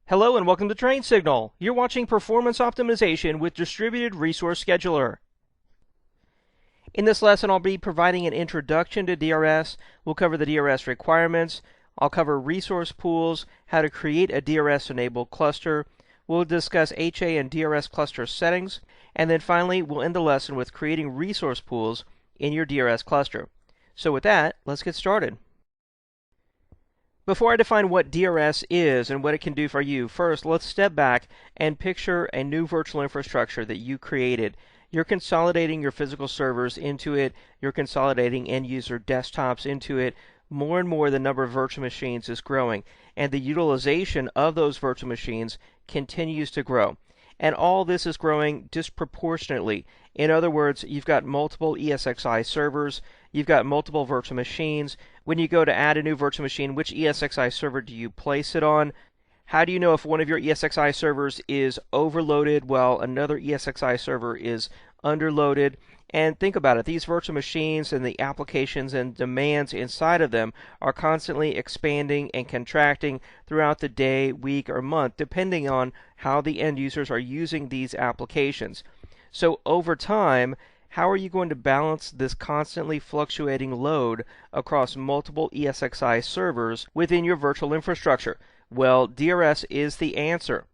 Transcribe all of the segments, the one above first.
Hello and welcome to Train Signal. You're watching Performance Optimization with Distributed Resource Scheduler. In this lesson, I'll be providing an introduction to DRS. We'll cover the DRS requirements. I'll cover resource pools, how to create a DRS-enabled cluster. We'll discuss HA and DRS cluster settings. And then finally, we'll end the lesson with creating resource pools in your DRS cluster. So with that, let's get started. Before I define what DRS is and what it can do for you, first let's step back and picture a new virtual infrastructure that you created. You're consolidating your physical servers into it, you're consolidating end user desktops into it. More and more the number of virtual machines is growing, and the utilization of those virtual machines continues to grow. And all this is growing disproportionately. In other words, you've got multiple ESXi servers, you've got multiple virtual machines. When you go to add a new virtual machine, which ESXi server do you place it on? How do you know if one of your ESXi servers is overloaded while another ESXi server is underloaded? And think about it, these virtual machines and the applications and demands inside of them are constantly expanding and contracting throughout the day, week, or month, depending on how the end users are using these applications. So over time, how are you going to balance this constantly fluctuating load across multiple ESXi servers within your virtual infrastructure? Well, DRS is the answer.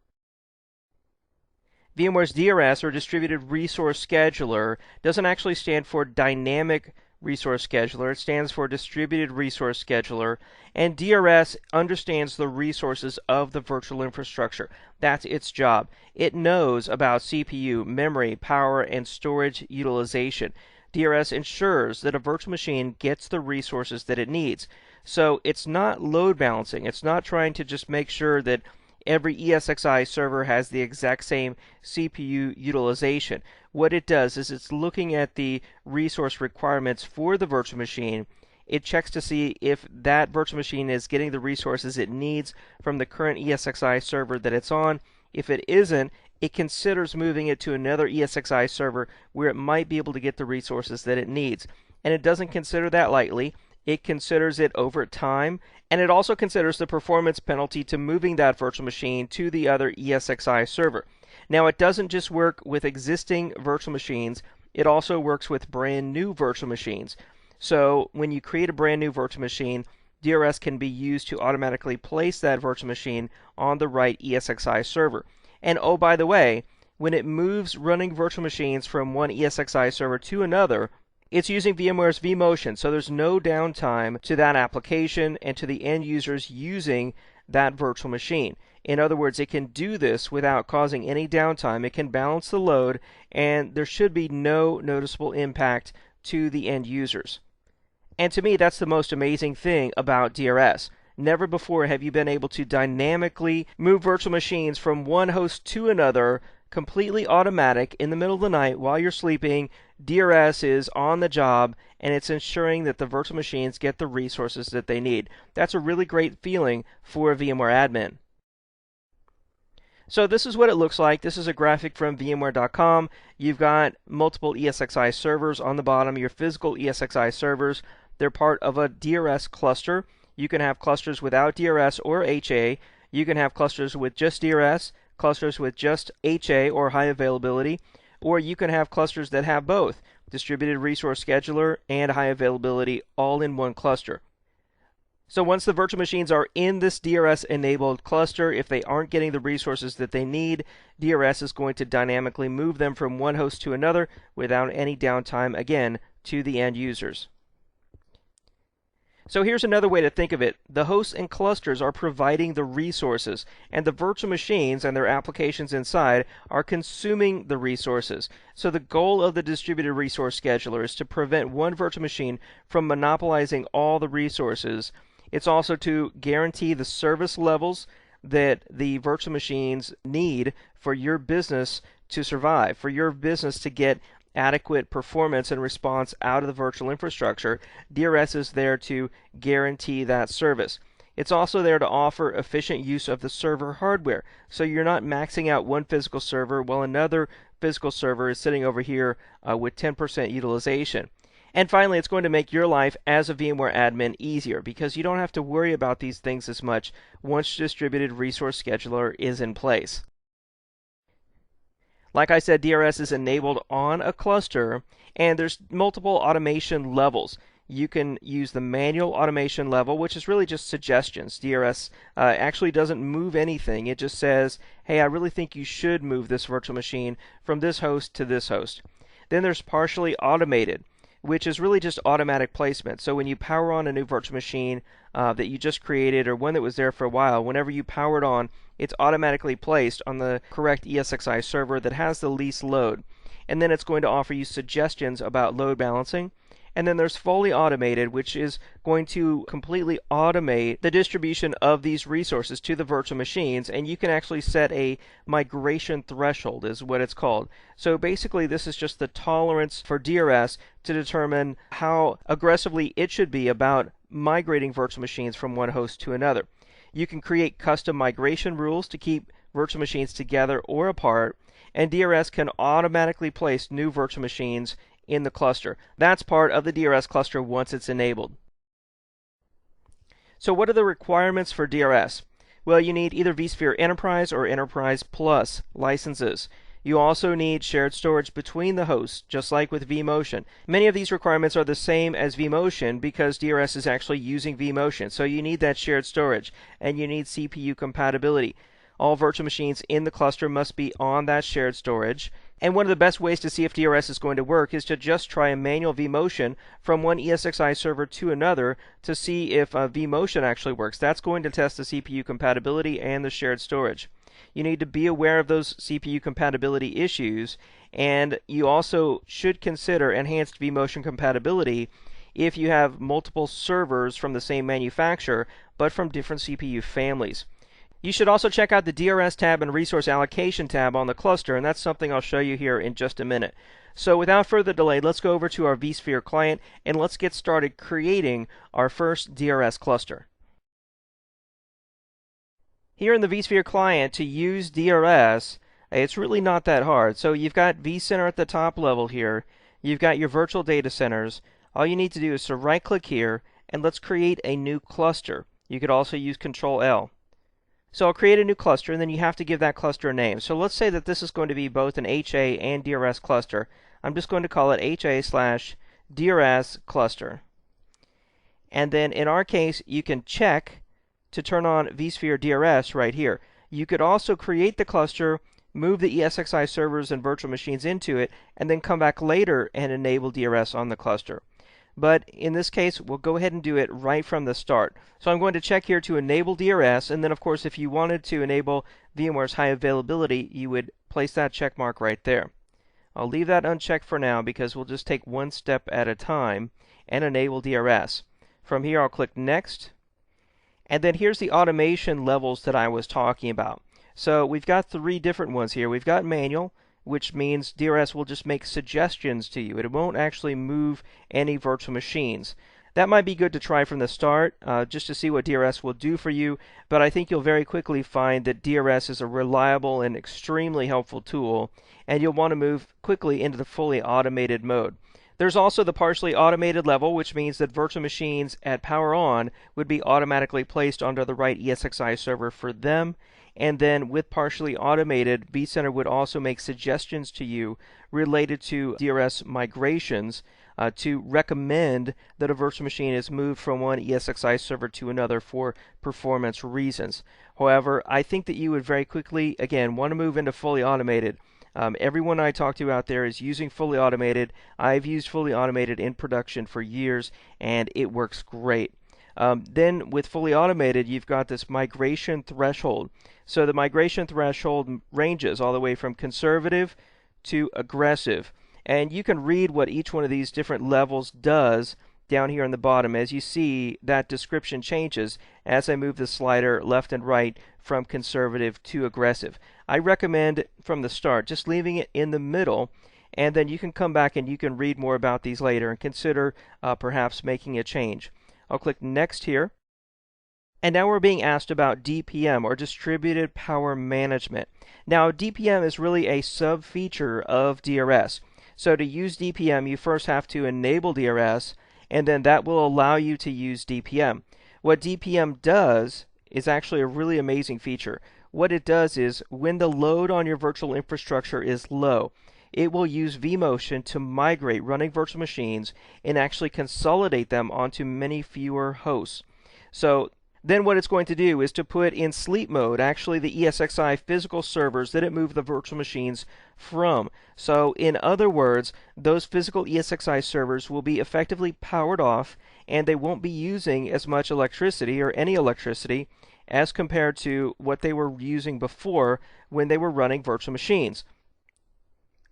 VMware's DRS, or Distributed Resource Scheduler, doesn't actually stand for Dynamic Resource Scheduler. It stands for Distributed Resource Scheduler, and DRS understands the resources of the virtual infrastructure. That's its job. It knows about CPU, memory, power, and storage utilization. DRS ensures that a virtual machine gets the resources that it needs. So it's not load balancing. It's not trying to just make sure that every ESXi server has the exact same CPU utilization. What it does is it's looking at the resource requirements for the virtual machine. It checks to see if that virtual machine is getting the resources it needs from the current ESXi server that it's on. If it isn't, it considers moving it to another ESXi server where it might be able to get the resources that it needs. And it doesn't consider that lightly. It considers it over time, and it also considers the performance penalty to moving that virtual machine to the other ESXi server. Now, it doesn't just work with existing virtual machines, it also works with brand new virtual machines. So when you create a brand new virtual machine, DRS can be used to automatically place that virtual machine on the right ESXi server. And oh, by the way, when it moves running virtual machines from one ESXi server to another, it's using VMware's vMotion, so there's no downtime to that application and to the end users using that virtual machine. In other words, it can do this without causing any downtime. It can balance the load, and there should be no noticeable impact to the end users. And to me, that's the most amazing thing about DRS. Never before have you been able to dynamically move virtual machines from one host to another, completely automatic, in the middle of the night while you're sleeping. DRS is on the job, and it's ensuring that the virtual machines get the resources that they need. That's a really great feeling for a VMware admin. So this is what it looks like. This is a graphic from VMware.com. You've got multiple ESXi servers on the bottom, your physical ESXi servers. They're part of a DRS cluster. You can have clusters without DRS or HA. You can have clusters with just DRS, clusters with just HA or high availability, or you can have clusters that have both, Distributed Resource Scheduler and high availability, all in one cluster. So once the virtual machines are in this DRS-enabled cluster, if they aren't getting the resources that they need, DRS is going to dynamically move them from one host to another without any downtime, again, to the end users. So here's another way to think of it. The hosts and clusters are providing the resources, and the virtual machines and their applications inside are consuming the resources. So the goal of the Distributed Resource Scheduler is to prevent one virtual machine from monopolizing all the resources. It's also to guarantee the service levels that the virtual machines need for your business to survive, for your business to get adequate performance and response out of the virtual infrastructure. DRS is there to guarantee that service. It's also there to offer efficient use of the server hardware, so you're not maxing out one physical server while another physical server is sitting over here with 10% utilization. And finally, it's going to make your life as a VMware admin easier because you don't have to worry about these things as much once Distributed Resource Scheduler is in place. Like I said, DRS is enabled on a cluster, and there's multiple automation levels. You can use the manual automation level, which is really just suggestions. DRS actually doesn't move anything. It just says, hey, I really think you should move this virtual machine from this host to this host. Then there's partially automated, which is really just automatic placement. So when you power on a new virtual machine that you just created or one that was there for a while, whenever you power it on, it's automatically placed on the correct ESXi server that has the least load. And then it's going to offer you suggestions about load balancing. And then there's fully automated, which is going to completely automate the distribution of these resources to the virtual machines, and you can actually set a migration threshold is what it's called. So basically this is just the tolerance for DRS to determine how aggressively it should be about migrating virtual machines from one host to another. You can create custom migration rules to keep virtual machines together or apart, and DRS can automatically place new virtual machines in the cluster. That's part of the DRS cluster once it's enabled. So what are the requirements for DRS? Well, you need either vSphere Enterprise or Enterprise Plus licenses. You also need shared storage between the hosts, just like with vMotion. Many of these requirements are the same as vMotion because DRS is actually using vMotion. So you need that shared storage, and you need CPU compatibility. All virtual machines in the cluster must be on that shared storage. And one of the best ways to see if DRS is going to work is to just try a manual vMotion from one ESXi server to another to see if vMotion actually works. That's going to test the CPU compatibility and the shared storage. You need to be aware of those CPU compatibility issues, and you also should consider enhanced vMotion compatibility if you have multiple servers from the same manufacturer but from different CPU families. You should also check out the DRS tab and resource allocation tab on the cluster, and that's something I'll show you here in just a minute. So without further delay, let's go over to our vSphere client and let's get started creating our first DRS cluster. Here in the vSphere client, to use DRS, it's really not that hard. So you've got vCenter at the top level here. You've got your virtual data centers. All you need to do is to right-click here, and let's create a new cluster. You could also use Control-L. So I'll create a new cluster, and then you have to give that cluster a name. So let's say that this is going to be both an HA and DRS cluster. I'm just going to call it HA/DRS cluster. And then in our case, you can check to turn on vSphere DRS right here. You could also create the cluster, move the ESXi servers and virtual machines into it, and then come back later and enable DRS on the cluster. But in this case, we'll go ahead and do it right from the start. So I'm going to check here to enable DRS, and then of course if you wanted to enable VMware's high availability, you would place that check mark right there. I'll leave that unchecked for now because we'll just take one step at a time and enable DRS. From here I'll click Next, and then here's the automation levels that I was talking about. So we've got three different ones here. We've got manual, which means DRS will just make suggestions to you. It won't actually move any virtual machines. That might be good to try from the start, just to see what DRS will do for you, but I think you'll very quickly find that DRS is a reliable and extremely helpful tool, and you'll want to move quickly into the fully automated mode. There's also the partially automated level, which means that virtual machines at power on would be automatically placed onto the right ESXi server for them. And then with partially automated, vCenter would also make suggestions to you related to DRS migrations to recommend that a virtual machine is moved from one ESXi server to another for performance reasons. However, I think that you would very quickly, again, want to move into fully automated. Everyone I talk to out there is using fully automated. I've used fully automated in production for years, and it works great. Then with fully automated, you've got this migration threshold. So the migration threshold ranges all the way from conservative to aggressive. And you can read what each one of these different levels does down here on the bottom. As you see, that description changes as I move the slider left and right from conservative to aggressive. I recommend from the start just leaving it in the middle, and then you can come back and you can read more about these later and consider perhaps making a change. I'll click Next here. And now we're being asked about DPM, or Distributed Power Management. Now, DPM is really a sub-feature of DRS. So to use DPM, you first have to enable DRS, and then that will allow you to use DPM. What DPM does is actually a really amazing feature. What it does is, when the load on your virtual infrastructure is low, it will use vMotion to migrate running virtual machines and actually consolidate them onto many fewer hosts. So then what it's going to do is to put in sleep mode actually the ESXi physical servers that it moved the virtual machines from. So in other words, those physical ESXi servers will be effectively powered off, and they won't be using as much electricity or any electricity as compared to what they were using before when they were running virtual machines.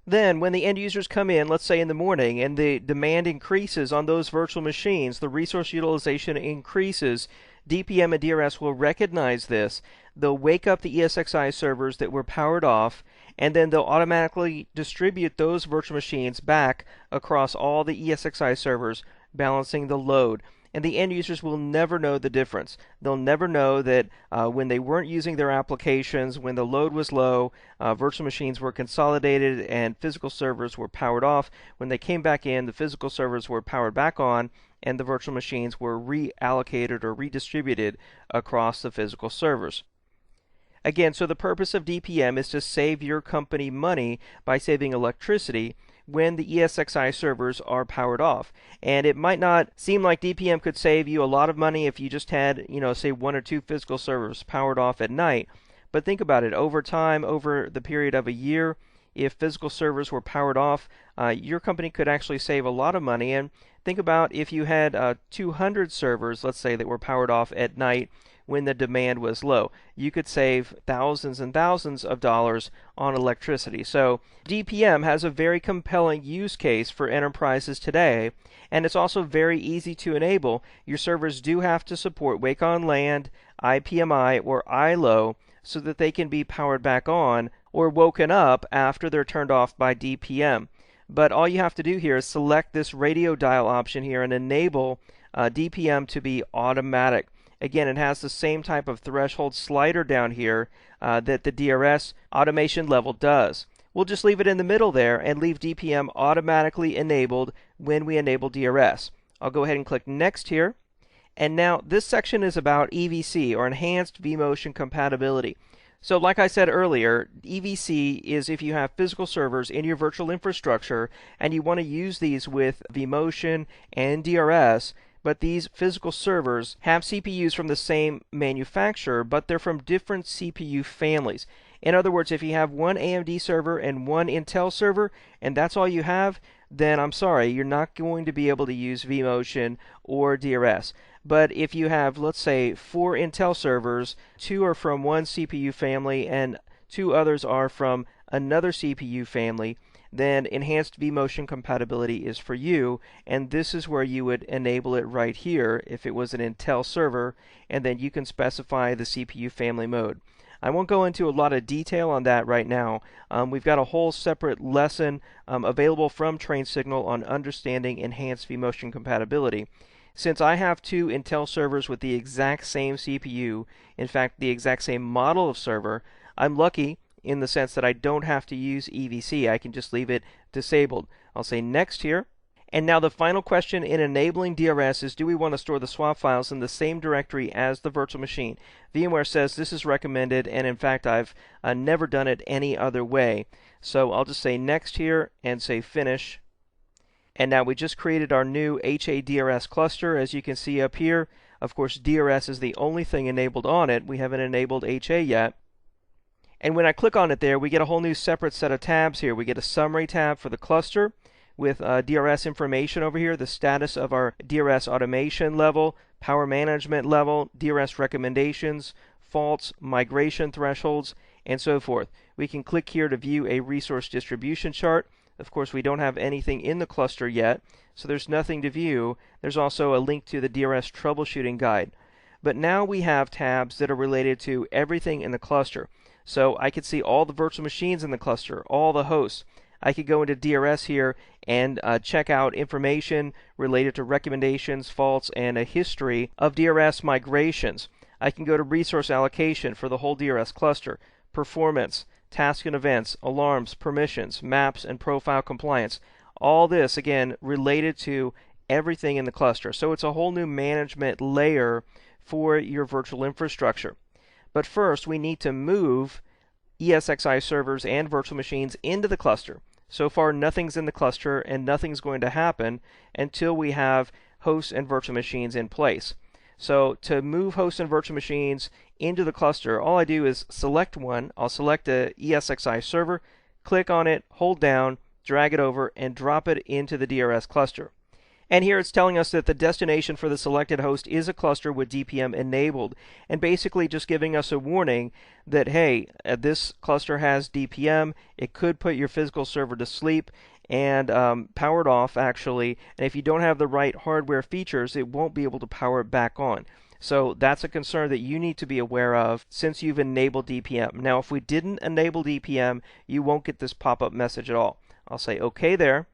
Then, when the end users come in, let's say in the morning, and the demand increases on those virtual machines, the resource utilization increases, DPM and DRS will recognize this. They'll wake up the ESXi servers that were powered off, and then they'll automatically distribute those virtual machines back across all the ESXi servers, balancing the load. And the end users will never know the difference. They'll never know that when they weren't using their applications, when the load was low, virtual machines were consolidated and physical servers were powered off. When they came back in, the physical servers were powered back on, and the virtual machines were reallocated or redistributed across the physical servers. Again, so the purpose of DPM is to save your company money by saving electricity when the ESXi servers are powered off. And it might not seem like DPM could save you a lot of money if you just had, say 1 or 2 physical servers powered off at night. But think about it, over time, over the period of a year, if physical servers were powered off, your company could actually save a lot of money. And think about if you had 200 servers, let's say, that were powered off at night when the demand was low. You could save thousands and thousands of dollars on electricity. So DPM has a very compelling use case for enterprises today, and it's also very easy to enable. Your servers do have to support Wake on Land, IPMI, or ILO so that they can be powered back on or woken up after they're turned off by DPM. But all you have to do here is select this radio dial option here and enable DPM to be automatic. Again, it has the same type of threshold slider down here that the DRS automation level does. We'll just leave it in the middle there and leave DPM automatically enabled when we enable DRS. I'll go ahead and click Next here. And now this section is about EVC, or Enhanced vMotion Compatibility. So like I said earlier, EVC is if you have physical servers in your virtual infrastructure and you want to use these with vMotion and DRS, but these physical servers have CPUs from the same manufacturer, but they're from different CPU families. In other words, if you have one AMD server and one Intel server, and that's all you have, then I'm sorry, you're not going to be able to use vMotion or DRS. But if you have, let's say, 4 Intel servers, 2 are from one CPU family and 2 others are from another CPU family, then enhanced vMotion compatibility is for you, and this is where you would enable it right here if it was an Intel server, and then you can specify the CPU family mode. I won't go into a lot of detail on that right now. We've got a whole separate lesson available from TrainSignal on understanding enhanced vMotion compatibility. Since I have 2 Intel servers with the exact same CPU, in fact the exact same model of server, I'm lucky in the sense that I don't have to use EVC. I can just leave it disabled. I'll say Next here. And now the final question in enabling DRS is, do we want to store the swap files in the same directory as the virtual machine? VMware says this is recommended, and in fact I've never done it any other way. So I'll just say Next here and say Finish. And now we just created our new HA-DRS cluster, as you can see up here. Of course, DRS is the only thing enabled on it. We haven't enabled HA yet. And when I click on it there, we get a whole new separate set of tabs here. We get a summary tab for the cluster with DRS information over here, the status of our DRS automation level, power management level, DRS recommendations, faults, migration thresholds, and so forth. We can click here to view a resource distribution chart. Of course, we don't have anything in the cluster yet, so there's nothing to view. There's also a link to the DRS troubleshooting guide. But now we have tabs that are related to everything in the cluster. So I could see all the virtual machines in the cluster, all the hosts. I could go into DRS here and check out information related to recommendations, faults, and a history of DRS migrations. I can go to resource allocation for the whole DRS cluster, performance, task and events, alarms, permissions, maps, and profile compliance. All this, again, related to everything in the cluster. So it's a whole new management layer for your virtual infrastructure. But first, we need to move ESXi servers and virtual machines into the cluster. So far, nothing's in the cluster, and nothing's going to happen until we have hosts and virtual machines in place. So to move hosts and virtual machines into the cluster, all I do is select one. I'll select a ESXi server, click on it, hold down, drag it over, and drop it into the DRS cluster. And here it's telling us that the destination for the selected host is a cluster with DPM enabled, and basically just giving us a warning that, hey, this cluster has DPM. It could put your physical server to sleep and power it off, actually. And if you don't have the right hardware features, it won't be able to power it back on. So that's a concern that you need to be aware of since you've enabled DPM. Now, if we didn't enable DPM, you won't get this pop-up message at all. I'll say OK there.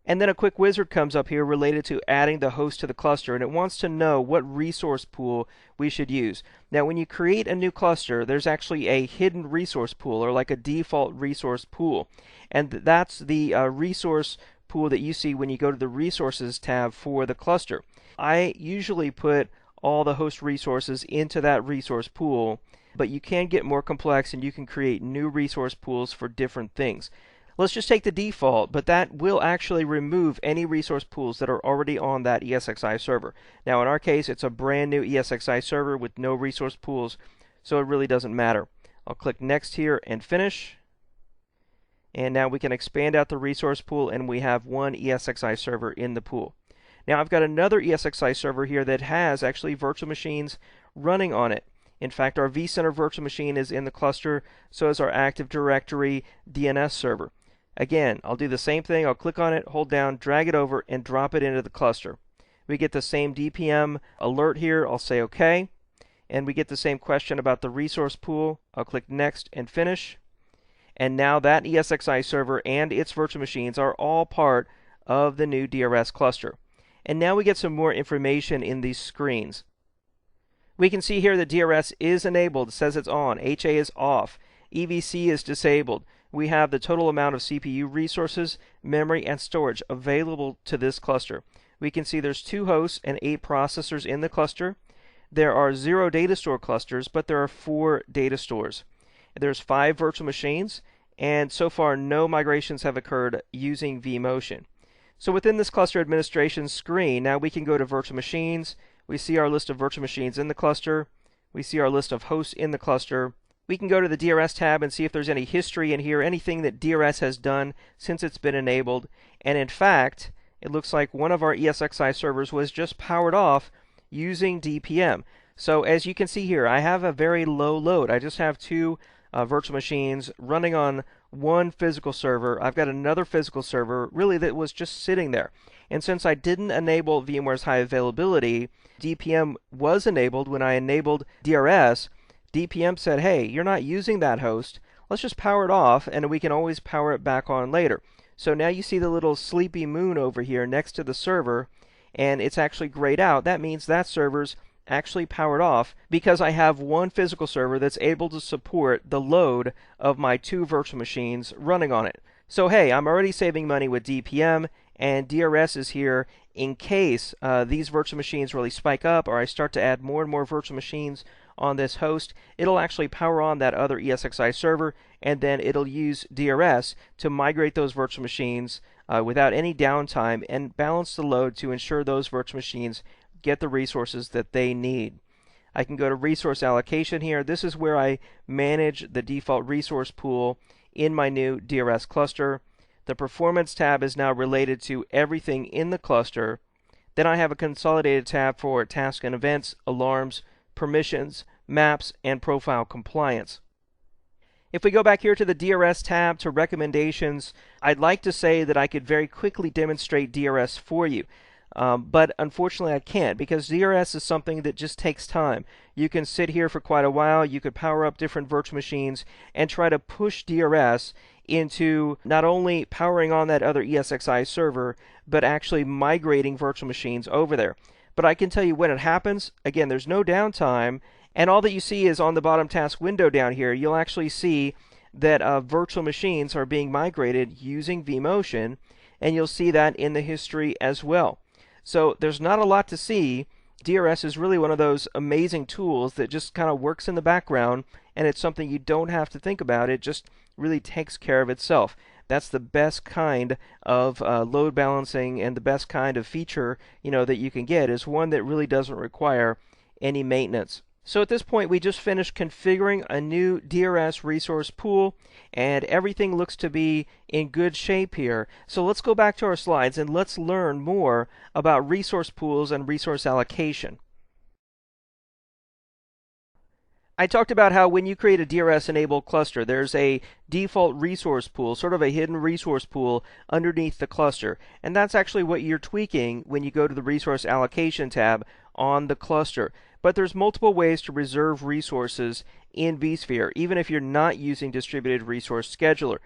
And then a quick wizard comes up here related to adding the host to the cluster, and it wants to know what resource pool we should use. Now, when you create a new cluster, there's actually a hidden resource pool, or like a default resource pool. And that's the resource pool that you see when you go to the Resources tab for the cluster. I usually put all the host resources into that resource pool, but you can get more complex and you can create new resource pools for different things. Let's just take the default, but that will actually remove any resource pools that are already on that ESXi server. Now, in our case, it's a brand new ESXi server with no resource pools, so it really doesn't matter. I'll click Next here and Finish. And now we can expand out the resource pool, and we have one ESXi server in the pool. Now, I've got another ESXi server here that has actually virtual machines running on it. In fact, our vCenter virtual machine is in the cluster, so is our Active Directory DNS server. Again, I'll do the same thing. I'll click on it, hold down, drag it over, and drop it into the cluster. We get the same DPM alert here. I'll say OK. And we get the same question about the resource pool. I'll click Next and Finish. And now that ESXi server and its virtual machines are all part of the new DRS cluster. And now we get some more information in these screens. We can see here that DRS is enabled. It says it's on. HA is off. EVC is disabled. We have the total amount of CPU resources, memory, and storage available to this cluster. We can see there's 2 hosts and 8 processors in the cluster. There are 0 data store clusters, but there are 4 data stores. There's 5 virtual machines, and so far no migrations have occurred using vMotion. So within this cluster administration screen, now we can go to virtual machines. We see our list of virtual machines in the cluster. We see our list of hosts in the cluster. We can go to the DRS tab and see if there's any history in here, anything that DRS has done since it's been enabled. And in fact, it looks like one of our ESXi servers was just powered off using DPM. So as you can see here, I have a very low load. I just have 2 virtual machines running on one physical server. I've got another physical server really that was just sitting there. And since I didn't enable VMware's high availability, DPM was enabled when I enabled DRS. DPM said, hey, you're not using that host. Let's just power it off, and we can always power it back on later. So now you see the little sleepy moon over here next to the server, and it's actually grayed out. That means that server's actually powered off because I have one physical server that's able to support the load of my 2 virtual machines running on it. So hey, I'm already saving money with DPM, and DRS is here in case these virtual machines really spike up or I start to add more and more virtual machines on this host. It'll actually power on that other ESXi server, and then it'll use DRS to migrate those virtual machines without any downtime and balance the load to ensure those virtual machines get the resources that they need. I can go to resource allocation here. This is where I manage the default resource pool in my new DRS cluster. The performance tab is now related to everything in the cluster. Then I have a consolidated tab for tasks and events, alarms, permissions, maps, and profile compliance. If we go back here to the DRS tab to recommendations, I'd like to say that I could very quickly demonstrate DRS for you. But unfortunately I can't, because DRS is something that just takes time. You can sit here for quite a while, you could power up different virtual machines and try to push DRS into not only powering on that other ESXi server, but actually migrating virtual machines over there. But I can tell you when it happens, again, there's no downtime, and all that you see is on the bottom task window down here, you'll actually see that virtual machines are being migrated using vMotion. and you'll see that in the history as well. So there's not a lot to see. DRS is really one of those amazing tools that just kind of works in the background, and it's something you don't have to think about. It just really takes care of itself. That's the best kind of load balancing, and the best kind of feature that you can get is one that really doesn't require any maintenance. So at this point, we just finished configuring a new DRS resource pool, and everything looks to be in good shape here. So let's go back to our slides and let's learn more about resource pools and resource allocation. I talked about how when you create a DRS-enabled cluster, there's a default resource pool, sort of a hidden resource pool underneath the cluster. And that's actually what you're tweaking when you go to the Resource Allocation tab on the cluster. But there's multiple ways to reserve resources in vSphere, even if you're not using Distributed Resource Scheduler.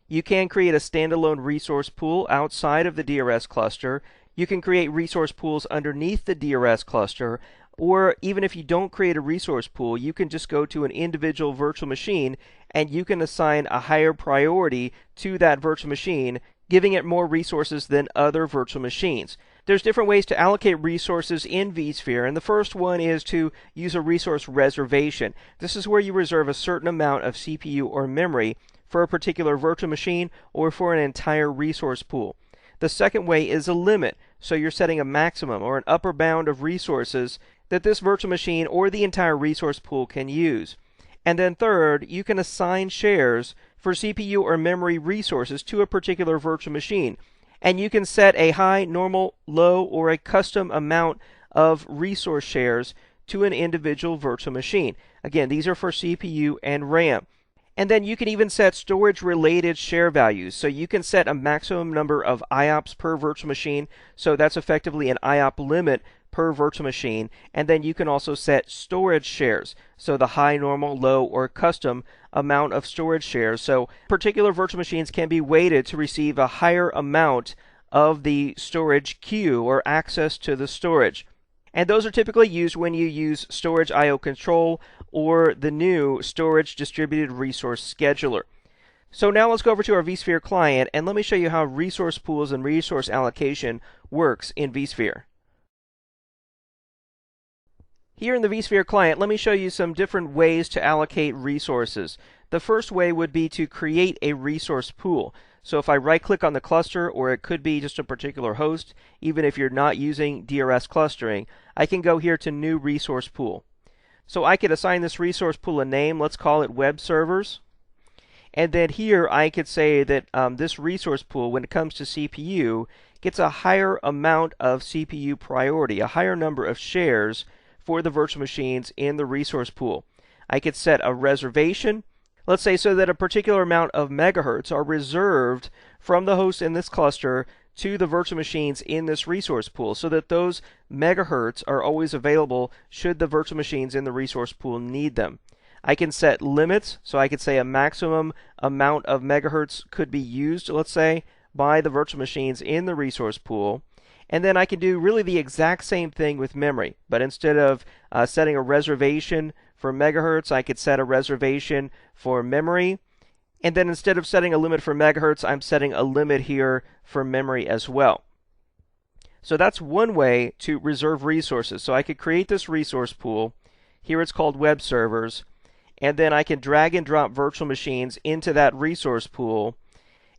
You can create a standalone resource pool outside of the DRS cluster. You can create resource pools underneath the DRS cluster. Or even if you don't create a resource pool, you can just go to an individual virtual machine and you can assign a higher priority to that virtual machine, giving it more resources than other virtual machines. There's different ways to allocate resources in vSphere, and the first one is to use a resource reservation. This is where you reserve a certain amount of CPU or memory for a particular virtual machine or for an entire resource pool. The second way is a limit, so you're setting a maximum or an upper bound of resources that this virtual machine or the entire resource pool can use. And then third, you can assign shares for CPU or memory resources to a particular virtual machine. And you can set a high, normal, low, or a custom amount of resource shares to an individual virtual machine. Again, these are for CPU and RAM. And then you can even set storage-related share values. So you can set a maximum number of IOPS per virtual machine. So that's effectively an IOP limit per virtual machine. And then you can also set storage shares. So the high, normal, low, or custom amount of storage shares. So particular virtual machines can be weighted to receive a higher amount of the storage queue or access to the storage. And those are typically used when you use Storage I/O Control or the new Storage Distributed Resource Scheduler. So now let's go over to our vSphere client and let me show you how resource pools and resource allocation works in vSphere. Here in the vSphere client, let me show you some different ways to allocate resources. The first way would be to create a resource pool. So if I right-click on the cluster, or it could be just a particular host, even if you're not using DRS clustering, I can go here to New Resource Pool. So I could assign this resource pool a name. Let's call it Web Servers. And then here I could say that this resource pool, when it comes to CPU, gets a higher amount of CPU priority, a higher number of shares for the virtual machines in the resource pool. I could set a reservation, let's say, so that a particular amount of megahertz are reserved from the host in this cluster to the virtual machines in this resource pool, so that those megahertz are always available should the virtual machines in the resource pool need them. I can set limits, so I could say a maximum amount of megahertz could be used, let's say, by the virtual machines in the resource pool. And then I can do really the exact same thing with memory, but instead of setting a reservation for megahertz, I could set a reservation for memory. And then instead of setting a limit for megahertz, I'm setting a limit here for memory as well. So that's one way to reserve resources. So I could create this resource pool. Here it's called Web Servers. And then I can drag and drop virtual machines into that resource pool.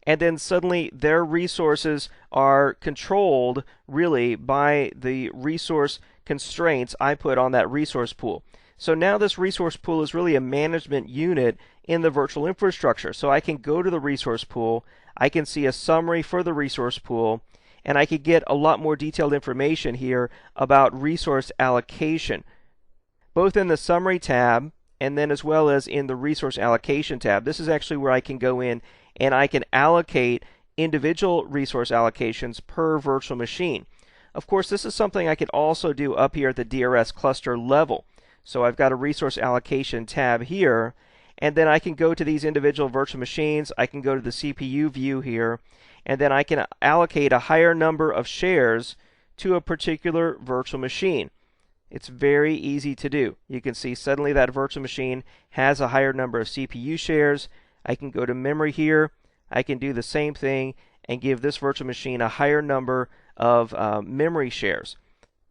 And then suddenly their resources are controlled really by the resource constraints I put on that resource pool. So now this resource pool is really a management unit in the virtual infrastructure. So I can go to the resource pool, I can see a summary for the resource pool, and I could get a lot more detailed information here about resource allocation, both in the summary tab and then as well as in the resource allocation tab. This is actually where I can go in and I can allocate individual resource allocations per virtual machine. Of course, this is something I could also do up here at the DRS cluster level. So I've got a resource allocation tab here, and then I can go to these individual virtual machines. I can go to the CPU view here, and then I can allocate a higher number of shares to a particular virtual machine. It's very easy to do. You can see suddenly that virtual machine has a higher number of CPU shares. I can go to memory here. I can do the same thing, and give this virtual machine a higher number of memory shares.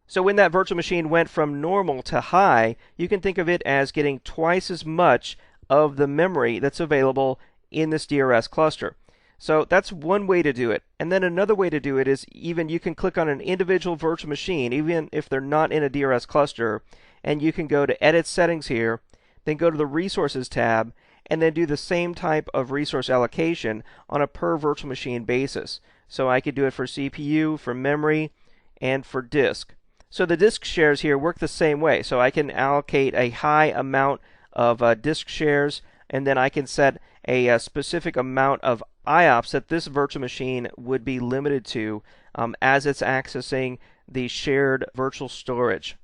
So when that virtual machine went from normal to high, you can think of it as getting twice as much of the memory that's available in this DRS cluster. So that's one way to do it. And then another way to do it is even you can click on an individual virtual machine, even if they're not in a DRS cluster, and you can go to Edit Settings here, then go to the Resources tab, and then do the same type of resource allocation on a per virtual machine basis. So I could do it for CPU, for memory, and for disk. So the disk shares here work the same way. So I can allocate a high amount of disk shares, and then I can set a specific amount of IOPS that this virtual machine would be limited to as it's accessing the shared virtual storage.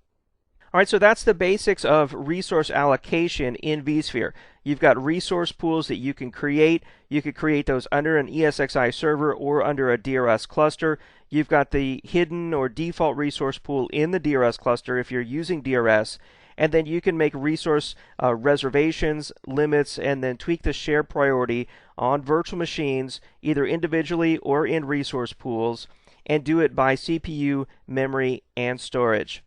All right, so that's the basics of resource allocation in vSphere. You've got resource pools that you can create. You could create those under an ESXi server or under a DRS cluster. You've got the hidden or default resource pool in the DRS cluster if you're using DRS. And then you can make resource reservations, limits, and then tweak the share priority on virtual machines, either individually or in resource pools, and do it by CPU, memory, and storage.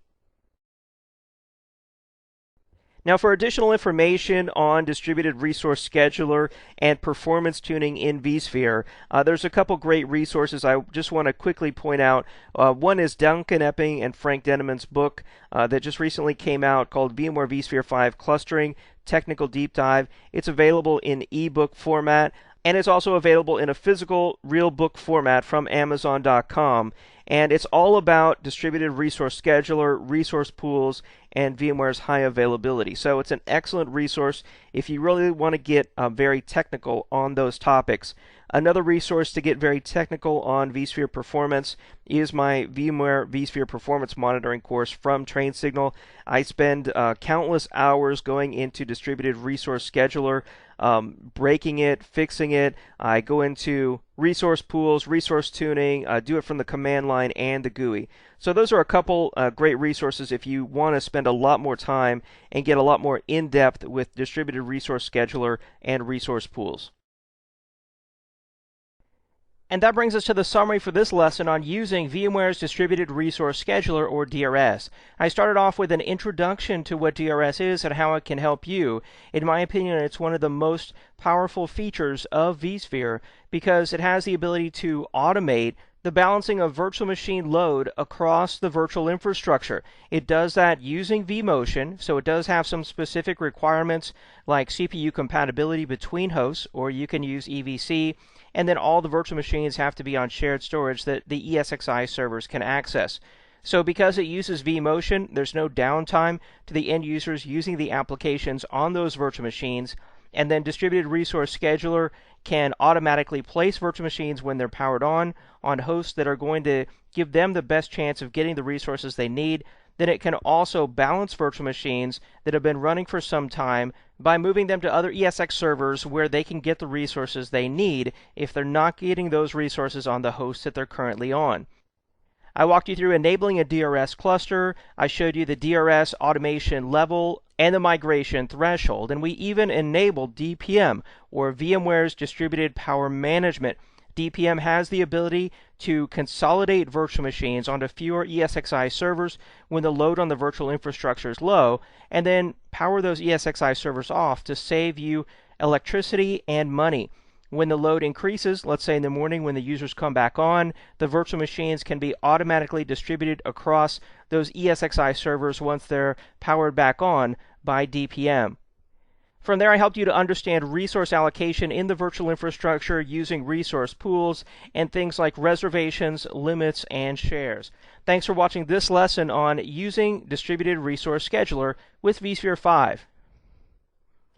Now, for additional information on distributed resource scheduler and performance tuning in vSphere, there's a couple great resources I just want to quickly point out. One is Duncan Epping and Frank Denneman's book that just recently came out called VMware vSphere 5 Clustering Technical Deep Dive. It's available in ebook format, and it's also available in a physical real book format from Amazon.com. And it's all about distributed resource scheduler, resource pools, and VMware's high availability. So it's an excellent resource if you really want to get very technical on those topics. Another resource to get very technical on vSphere performance is my VMware vSphere Performance Monitoring course from TrainSignal. I spend countless hours going into distributed resource scheduler, breaking it, fixing it. I go into resource pools, resource tuning, do it from the command line and the GUI. So those are a couple great resources if you want to spend a lot more time and get a lot more in-depth with distributed resource scheduler and resource pools. And that brings us to the summary for this lesson on using VMware's Distributed Resource Scheduler, or DRS. I started off with an introduction to what DRS is and how it can help you. In my opinion, it's one of the most powerful features of vSphere because it has the ability to automate the balancing of virtual machine load across the virtual infrastructure. It does that using vMotion, so it does have some specific requirements like CPU compatibility between hosts, or you can use EVC, and then all the virtual machines have to be on shared storage that the ESXi servers can access. So because it uses vMotion, there's no downtime to the end users using the applications on those virtual machines. And then Distributed Resource Scheduler can automatically place virtual machines when they're powered on hosts that are going to give them the best chance of getting the resources they need. Then it can also balance virtual machines that have been running for some time by moving them to other ESX servers where they can get the resources they need if they're not getting those resources on the hosts that they're currently on. I walked you through enabling a DRS cluster. I showed you the DRS automation level and the migration threshold. And we even enabled DPM, or VMware's Distributed Power Management. DPM has the ability to consolidate virtual machines onto fewer ESXi servers when the load on the virtual infrastructure is low, and then power those ESXi servers off to save you electricity and money. When the load increases, let's say in the morning when the users come back on, the virtual machines can be automatically distributed across those ESXi servers once they're powered back on by DPM. From there, I helped you to understand resource allocation in the virtual infrastructure using resource pools and things like reservations, limits, and shares. Thanks for watching this lesson on using Distributed Resource Scheduler with vSphere 5.